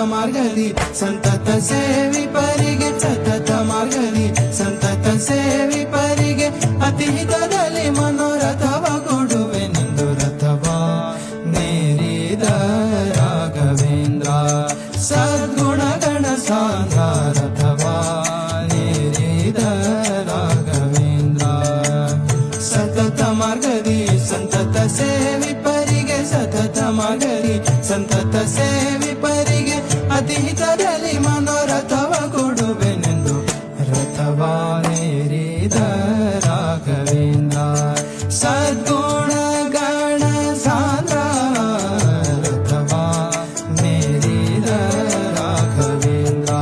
ಮಾರ್ಗದಿ ಸಂತತ ಸೇವಿ ಪರಿಗೆ ಸತತ ಮಾರ್ಗದಿ ಸಂತತ ಸೇವಿ ಪರಿಗೆ ಅತಿ ಹಿತದಲ್ಲಿ ಮನೋರಥವ ಕೊಡುವೆನೆಂದು ರಥವ ನೇರಿದ ರಾಘವೇಂದ್ರ ಸದ್ಗುಣಗಣ ಸಾಂದ್ರ ರಥವ ನೇರಿದ ರಾಘವೇಂದ್ರ ಸತತ ಮಾರ್ಗದಿ ಸಂತತ ಸೇವಿ ಪರಿಗೆ ಸತತ ಮಾರ್ಗದಿ ಸಂತತ ಸೇವಿ ಪರಿಗೆ ಅತಿ ಹಿತದಲ್ಲಿ ಮನೋರಥವ ಕೊಡುವೆನೆಂದು ರಥವ ನೇರಿದ ರಾಘವೇಂದ್ರ ಸದ್ಗುಣ ಗಣ ಸಾಂದ್ರ ರಥವ ನೇರಿದ ರಾಘವೇಂದ್ರ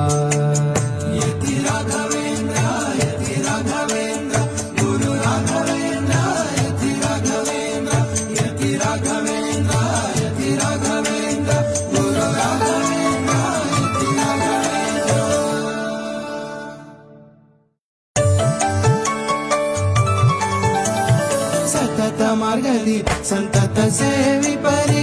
ಯತಿ ರಾಘವೇಂದ್ರ ಯತಿ ರಾಘವೇಂದ್ರ ಗುರು ರಾಘವೇಂದ್ರ ಯತಿ ರಾಘವೇಂದ್ರ ಯತಿ ರಾಘವೇಂದ್ರ ಯತಿ ರಾಘವೇಂದ್ರ ಗುರು ರಾಘವೇಂದ್ರ ಯತಿ ರಾಘವೇಂದ್ರ ಸತತ ಮಾರ್ಗದಿ ಸಂತತ ಸೇವಿ ಪರಿ